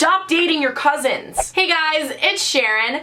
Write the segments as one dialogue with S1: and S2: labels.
S1: Stop dating your cousins. Hey guys, it's Sharon.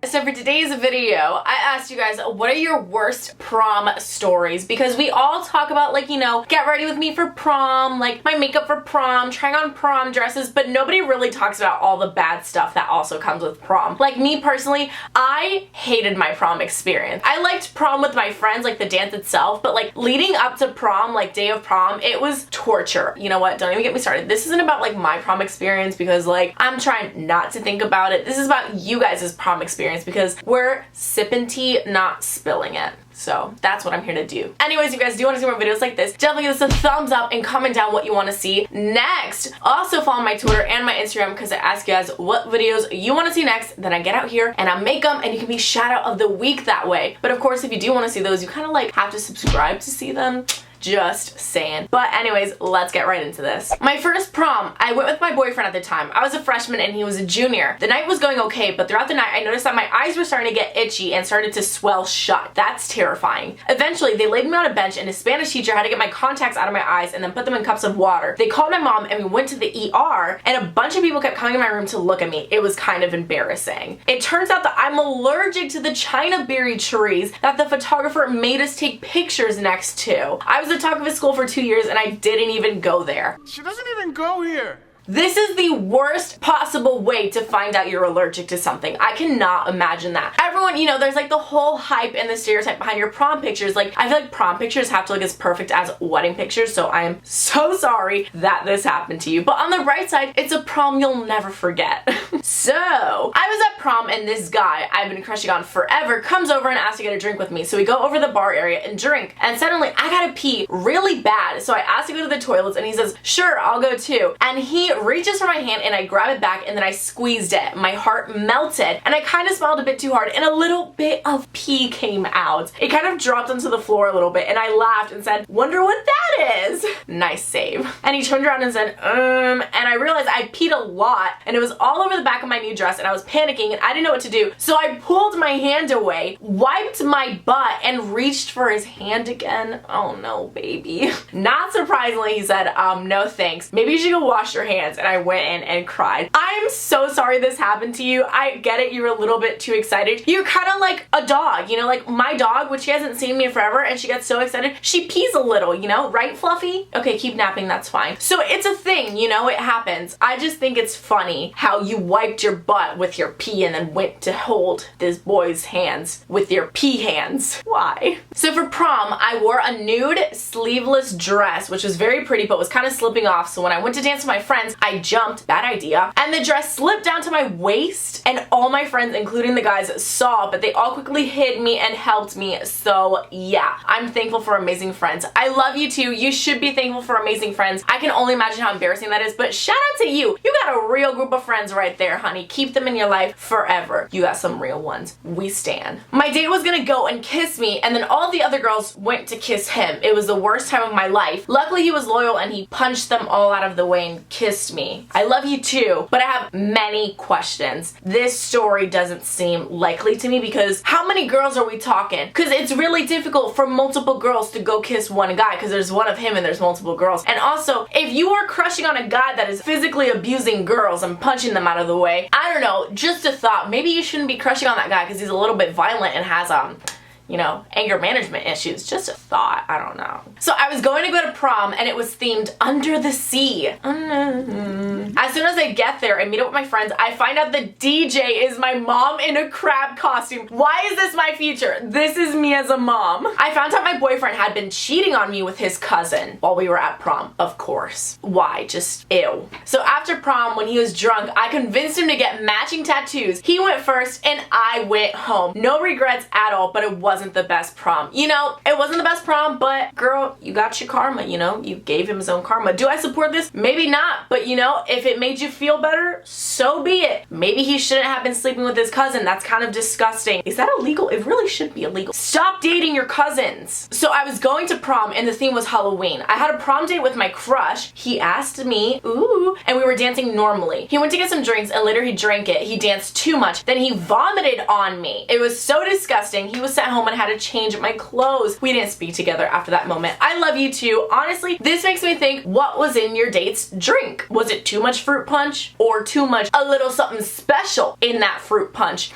S1: So for today's video, I asked you guys, what are your worst prom stories? Because we all talk about, like, you know, get ready with me for prom, like my makeup for prom, trying on prom dresses, but nobody really talks about all the bad stuff that also comes with prom. Like me personally, I hated my prom experience. I liked prom with my friends, like the dance itself, but like leading up to prom, like day of prom, it was torture. You know what? Don't even get me started. This isn't about like my prom experience because like I'm trying not to think about it. This is about you guys' prom experience because we're sipping tea, not spilling it. So that's what I'm here to do. Anyways, you guys do want to see more videos like this, definitely give us a thumbs up and comment down what you want to see next. Also follow my Twitter and my Instagram because I ask you guys what videos you want to see next. Then I get out here and I make them and you can be shout out of the week that way. But of course, if you do want to see those, you kind of like have to subscribe to see them. Just saying. But anyways, let's get right into this. My first prom, I went with my boyfriend at the time. I was a freshman and he was a junior. The night was going okay, but throughout the night I noticed that my eyes were starting to get itchy and started to swell shut. That's terrifying. Eventually, they laid me on a bench and a Spanish teacher had to get my contacts out of my eyes and then put them in cups of water. They called my mom and we went to the ER and a bunch of people kept coming in my room to look at me. It was kind of embarrassing. It turns out that I'm allergic to the China berry trees that the photographer made us take pictures next to. I was a photography school for 2 years and I didn't even go there.
S2: She doesn't even go here.
S1: This is the worst possible way to find out you're allergic to something. I cannot imagine that. Everyone, you know, there's like the whole hype and the stereotype behind your prom pictures. Like, I feel like prom pictures have to look as perfect as wedding pictures, so I am so sorry that this happened to you. But on the right side, it's a prom you'll never forget. So, I was at prom and this guy I've been crushing on forever comes over and asks to get a drink with me. So we go over to the bar area and drink. And suddenly, I gotta pee really bad. So I asked to go to the toilets and he says, sure, I'll go too. And he reaches for my hand and I grab it back and then I squeezed it. My heart melted and I kind of smiled a bit too hard and a little bit of pee came out. It kind of dropped onto the floor a little bit and I laughed and said, wonder what that is? Nice save. And he turned around and said, and I realized I peed a lot and it was all over the back of my new dress and I was panicking and I didn't know what to do. So I pulled my hand away, wiped my butt and reached for his hand again. Oh no, baby. Not surprisingly, he said, no thanks. Maybe you should go wash your hands. And I went in and cried. I'm so sorry this happened to you. I get it, you're a little bit too excited. You're kind of like a dog, you know, like my dog, which she hasn't seen me forever and she gets so excited, she pees a little, you know, right, Fluffy? Okay, keep napping, that's fine. So it's a thing, you know, it happens. I just think it's funny how you wiped your butt with your pee and then went to hold this boy's hands with your pee hands. Why? So for prom, I wore a nude sleeveless dress, which was very pretty, but was kind of slipping off. So when I went to dance with my friends, I jumped, bad idea, and the dress slipped down to my waist and all my friends, including the guys, saw, but they all quickly hid me and helped me. So yeah, I'm thankful for amazing friends. I love you too. You should be thankful for amazing friends. I can only imagine how embarrassing that is, but shout out to you. You got a real group of friends right there, honey. Keep them in your life forever. You got some real ones. We stan. My date was gonna go and kiss me and then all the other girls went to kiss him. It was the worst time of my life. Luckily he was loyal and he punched them all out of the way and kissed me. I love you too, but I have many questions. This story doesn't seem likely to me because how many girls are we talking? Because it's really difficult for multiple girls to go kiss one guy because there's one of him and there's multiple girls. And also, if you are crushing on a guy that is physically abusing girls and punching them out of the way, I don't know, just a thought. Maybe you shouldn't be crushing on that guy because he's a little bit violent and has you know, anger management issues. Just a thought. I don't know. So I was going to go to prom and it was themed under the sea. As soon as I get there and meet up with my friends, I find out the DJ is my mom in a crab costume. Why is this my future? This is me as a mom. I found out my boyfriend had been cheating on me with his cousin while we were at prom, of course. Why? Just ew. So after prom, when he was drunk, I convinced him to get matching tattoos. He went first and I went home. No regrets at all, but it wasn't the best prom. You know, it wasn't the best prom, but girl, you got your karma, you know? You gave him his own karma. Do I support this? Maybe not, but you know, if it made you feel better, whatever, so be it. Maybe he shouldn't have been sleeping with his cousin. That's kind of disgusting. Is that illegal? It really should be illegal. Stop dating your cousins. So I was going to prom and the theme was Halloween. I had a prom date with my crush. He asked me, ooh, and we were dancing normally. He went to get some drinks and later he drank it. He danced too much. Then he vomited on me. It was so disgusting. He was sent home and had to change my clothes. We didn't speak together after that moment. I love you too. Honestly, this makes me think, what was in your date's drink? Was it too much fruit punch or too much a little something special in that fruit punch?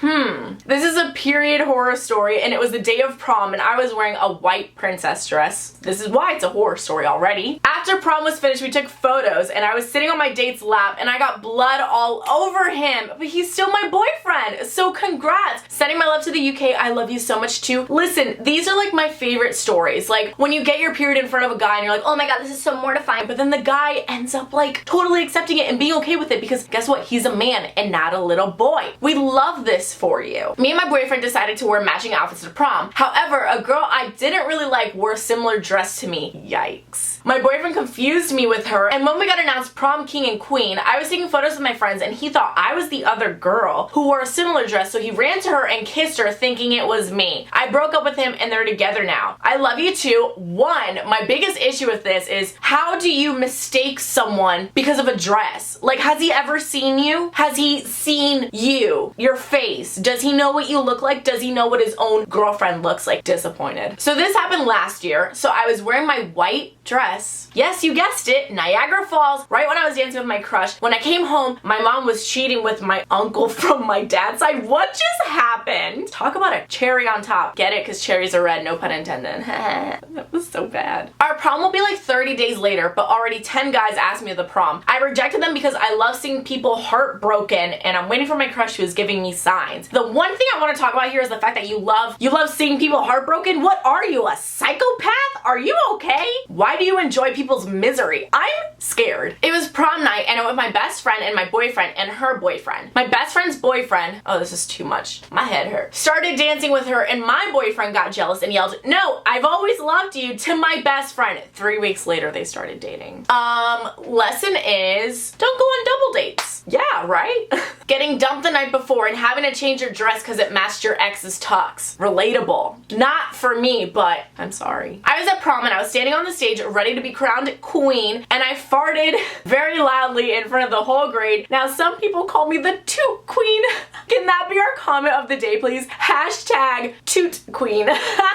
S1: This is a period horror story and it was the day of prom and I was wearing a white princess dress. This is why it's a horror story already. After prom was finished, we took photos and I was sitting on my date's lap and I got blood all over him, but he's still my boyfriend. So congrats. Sending my love to the UK. I love you so much too. Listen, these are like my favorite stories. Like when you get your period in front of a guy and you're like, oh my god, this is so mortifying, but then the guy ends up like totally accepting it and being okay with it because guess what? He's a man and not a little boy. We love this for you. Me and my boyfriend decided to wear matching outfits to prom. However, a girl I didn't really like wore a similar dress to me. Yikes. My boyfriend confused me with her, and when we got announced prom king and queen, I was taking photos with my friends and he thought I was the other girl who wore a similar dress, so he ran to her and kissed her thinking it was me. I broke up with him and they're together now. I love you too. One, my biggest issue with this is how do you mistake someone because of a dress? Like, has he ever seen you? Has he seen you? Your face? Does he know what you look like? Does he know what his own girlfriend looks like? Disappointed. So this happened last year. So I was wearing my white dress. Yes, you guessed it, Niagara Falls, right when I was dancing with my crush. When I came home, my mom was cheating with my uncle from my dad's side. What just happened? Talk about a cherry on top. Get it? Because cherries are red, no pun intended. That was so bad. Our prom will be like 30 days later, but already 10 guys asked me to the prom. I rejected them because I love seeing people heartbroken and I'm waiting for my crush who is giving me signs. The one thing I want to talk about here is the fact that you love seeing people heartbroken. What are you, a psychopath? Are you okay? Why do you enjoy people's misery? I'm scared. It was prom night and I went with my best friend and my boyfriend and her boyfriend. My best friend's boyfriend, oh this is too much, my head hurt, started dancing with her and my boyfriend got jealous and yelled, no, I've always loved you, to my best friend. 3 weeks later they started dating. Lesson is don't go on double dates. Yeah, right? Getting dumped the night before and having to change your dress because it matched your ex's tux. Relatable. Not for me, but I'm sorry. I was at prom and I was standing on the stage ready to be crowned queen and I farted very loudly in front of the whole grade. Now some people call me the toot queen. Can that be our comment of the day, please? Hashtag toot queen.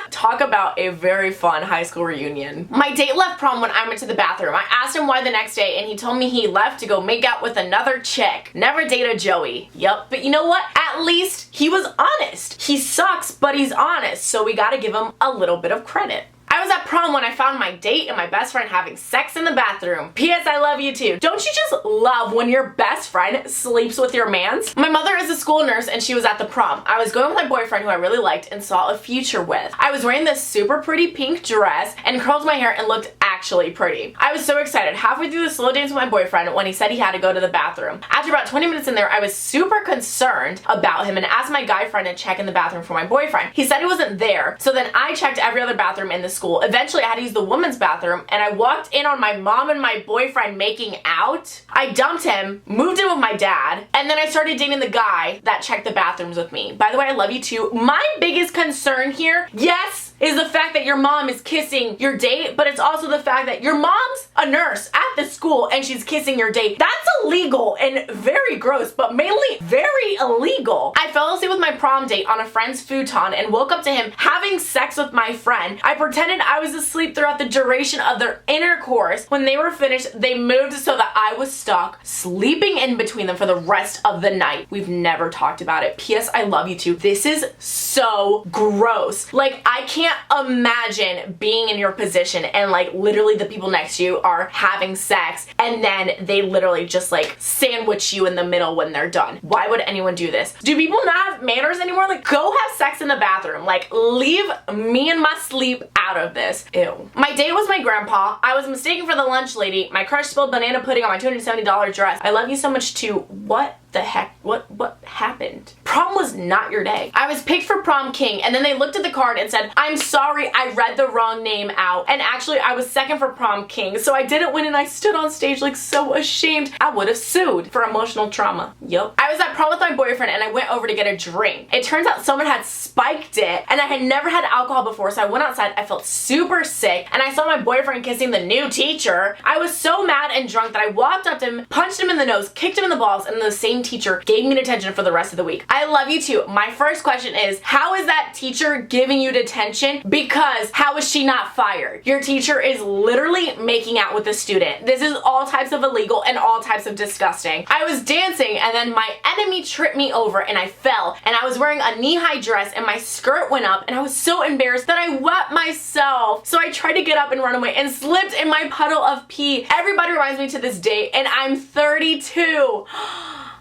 S1: Talk about a very fun high school reunion. My date left prom when I went to the bathroom. I asked him why the next day and he told me he left to go make out with another chick. Never date a Joey. Yup. But you know what? At least he was honest. He sucks, but he's honest, so we gotta give him a little bit of credit. I was at prom when I found my date and my best friend having sex in the bathroom. P.S. I love you too. Don't you just love when your best friend sleeps with your mans? My mother is a school nurse and she was at the prom. I was going with my boyfriend who I really liked and saw a future with. I was wearing this super pretty pink dress and curled my hair and looked actually pretty. I was so excited. Halfway through the slow dance with my boyfriend when he said he had to go to the bathroom. After about 20 minutes in there, I was super concerned about him and asked my guy friend to check in the bathroom for my boyfriend. He said he wasn't there, so then I checked every other bathroom in the school. Eventually I had to use the women's bathroom and I walked in on my mom and my boyfriend making out. I dumped him, moved in with my dad, and then I started dating the guy that checked the bathrooms with me. By the way, I love you too. My biggest concern here, yes, is the fact that your mom is kissing your date, but it's also the fact that your mom's a nurse at the school and she's kissing your date. That's illegal and very gross, but mainly very illegal. I fell asleep with my prom date on a friend's futon and woke up to him having sex with my friend. I pretended I was asleep throughout the duration of their intercourse. When they were finished, they moved so that I was stuck sleeping in between them for the rest of the night. We've never talked about it. P.S. I love you too. This is so gross. Like, I can't imagine being in your position and like literally the people next to you are having sex and then they literally just like sandwich you in the middle when they're done. Why would anyone do this? Do people not have manners anymore? Like, go have sex in the bathroom. Like, leave me and my sleep out of this. Ew. My date was my grandpa. I was mistaken for the lunch lady. My crush spilled banana pudding on my $270 dress. I love you so much too. What the heck? What happened? prom was not your day. I was picked for prom king, and then they looked at the card and said, I'm sorry, I read the wrong name out. And actually, I was second for prom king, so I didn't win, and I stood on stage like so ashamed. I would have sued for emotional trauma. Yup. I was at prom with my boyfriend, and I went over to get a drink. It turns out someone had spiked it, and I had never had alcohol before, so I went outside. I felt super sick, and I saw my boyfriend kissing the new teacher. I was so mad and drunk that I walked up to him, punched him in the nose, kicked him in the balls, and the same teacher gave me detention for the rest of the week. I love you too. My first question is, how is that teacher giving you detention? Because how is she not fired? Your teacher is literally making out with the student. This is all types of illegal and all types of disgusting. I was dancing, and then my enemy tripped me over, and I fell, and I was wearing a knee-high dress, and my skirt went up, and I was so embarrassed that I wet myself. So I tried to get up and run away and slipped in my puddle of pee. Everybody reminds me to this day, and I'm 32.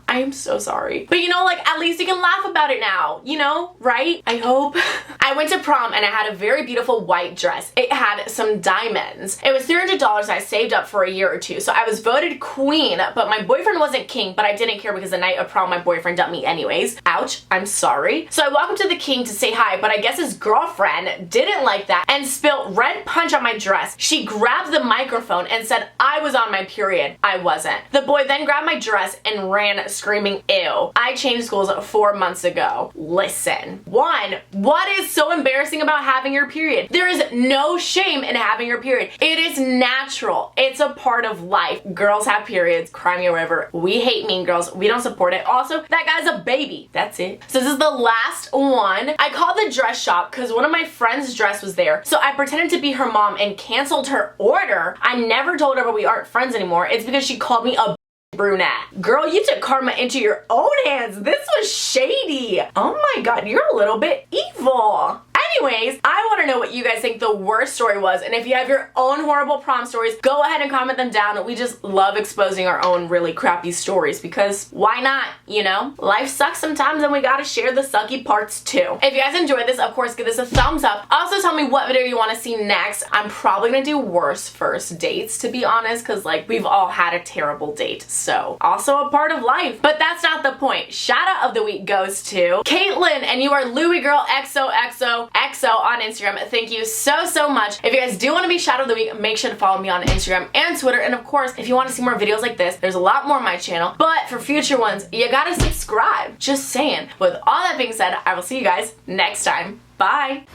S1: I am so sorry. But you know, like, at least you can laugh about it now, you know, right? I hope. I went to prom and I had a very beautiful white dress. It had some diamonds. It was $300 I saved up for a year or two. So I was voted queen, but my boyfriend wasn't king, but I didn't care because the night of prom, my boyfriend dumped me anyways. Ouch, I'm sorry. So I walked up to the king to say hi, but I guess his girlfriend didn't like that and spilled red punch on my dress. She grabbed the microphone and said I was on my period. I wasn't. The boy then grabbed my dress and ran screaming, ew. I changed schools 4 months ago. Listen. 1, what is so embarrassing about having your period? There is no shame in having your period. It is natural. It's a part of life. Girls have periods. Cry me a river. We hate mean girls. We don't support it. Also, that guy's a baby. That's it. So this is the last one. I called the dress shop because one of my friend's dress was there. So I pretended to be her mom and canceled her order. I never told her, but we aren't friends anymore. It's because she called me a brunette. Girl, you took karma into your own hands. This was shady. Oh my god, you're a little bit evil. Anyways, I want to know what you guys think the worst story was, and if you have your own horrible prom stories, go ahead and comment them down. We just love exposing our own really crappy stories because why not, you know? Life sucks sometimes and we gotta share the sucky parts too. If you guys enjoyed this, of course, give this a thumbs up. Also, tell me what video you want to see next. I'm probably gonna do worst first dates, to be honest, because like we've all had a terrible date, so also a part of life. But that's not the point. Shout out of the week goes to Caitlin, and you are Louie Girl XOXO on Instagram. Thank you so much. If you guys do want to be shout out of the week, make sure to follow me on Instagram and Twitter. And of course, if you want to see more videos like this, there's a lot more on my channel. But for future ones, you gotta subscribe. Just saying. With all that being said, I will see you guys next time. Bye.